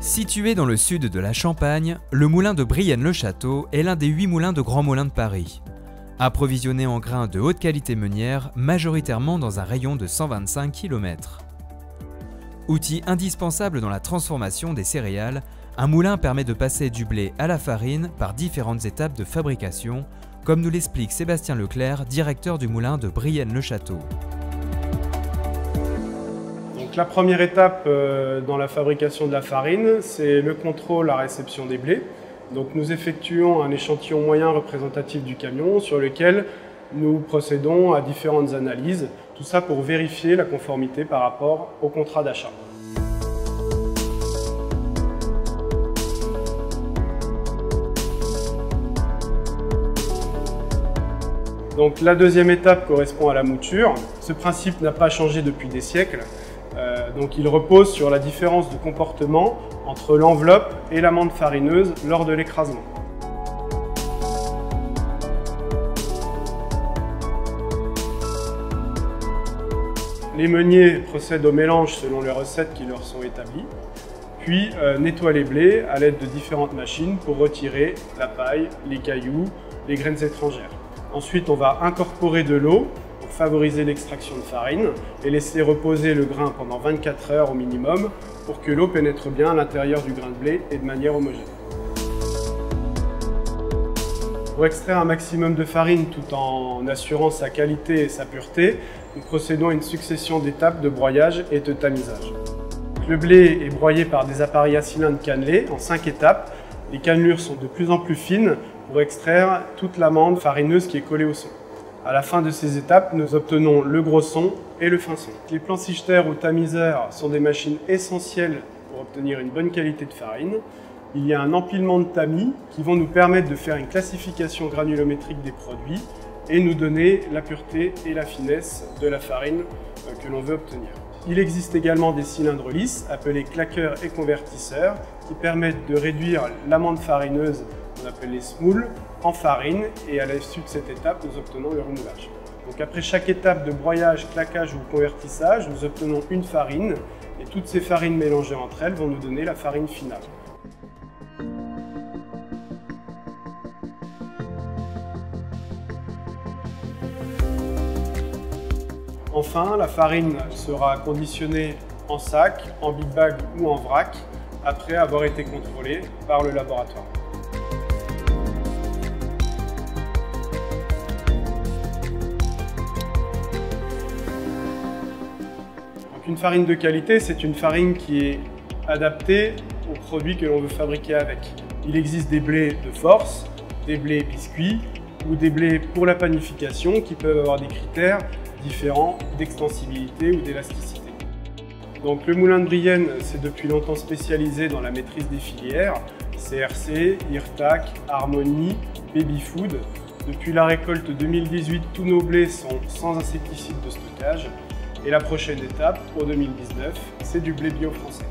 Situé dans le sud de la Champagne, le moulin de Brienne-le-Château est l'un des 8 moulins de grands moulins de Paris. Approvisionné en grains de haute qualité meunière, majoritairement dans un rayon de 125 km. Outil indispensable dans la transformation des céréales, un moulin permet de passer du blé à la farine par différentes étapes de fabrication, comme nous l'explique Sébastien Leclerc, directeur du moulin de Brienne-le-Château. Donc la première étape dans la fabrication de la farine, c'est le contrôle à réception des blés. Donc nous effectuons un échantillon moyen représentatif du camion sur lequel nous procédons à différentes analyses, tout ça pour vérifier la conformité par rapport au contrat d'achat. Donc la deuxième étape correspond à la mouture. Ce principe n'a pas changé depuis des siècles. Donc il repose sur la différence de comportement entre l'enveloppe et l'amande farineuse lors de l'écrasement. Les meuniers procèdent au mélange selon les recettes qui leur sont établies, puis nettoient les blés à l'aide de différentes machines pour retirer la paille, les cailloux, les graines étrangères. Ensuite, on va incorporer de l'eau pour favoriser l'extraction de farine et laisser reposer le grain pendant 24 heures au minimum pour que l'eau pénètre bien à l'intérieur du grain de blé et de manière homogène. Pour extraire un maximum de farine tout en assurant sa qualité et sa pureté, nous procédons à une succession d'étapes de broyage et de tamisage. Le blé est broyé par des appareils à cylindres cannelés en 5 étapes. Les cannelures sont de plus en plus fines pour extraire toute l'amande farineuse qui est collée au son. À la fin de ces étapes, nous obtenons le gros son et le fin son. Les planchichetaires ou tamiseurs sont des machines essentielles pour obtenir une bonne qualité de farine. Il y a un empilement de tamis qui vont nous permettre de faire une classification granulométrique des produits et nous donner la pureté et la finesse de la farine que l'on veut obtenir. Il existe également des cylindres lisses appelés claqueurs et convertisseurs qui permettent de réduire l'amande farineuse qu'on appelle les smoules en farine et à l'issue de cette étape, nous obtenons le remoulage. Donc après chaque étape de broyage, claquage ou convertissage, nous obtenons une farine et toutes ces farines mélangées entre elles vont nous donner la farine finale. Enfin, la farine sera conditionnée en sac, en big bag ou en vrac après avoir été contrôlée par le laboratoire. Donc une farine de qualité, c'est une farine qui est adaptée aux produits que l'on veut fabriquer avec. Il existe des blés de force, des blés biscuits ou des blés pour la panification qui peuvent avoir des critères différents d'extensibilité ou d'élasticité. Donc le moulin de Brienne s'est depuis longtemps spécialisé dans la maîtrise des filières CRC, IRTAC, Harmonie, Baby Food. Depuis la récolte 2018, tous nos blés sont sans insecticides de stockage et la prochaine étape pour 2019, c'est du blé bio français.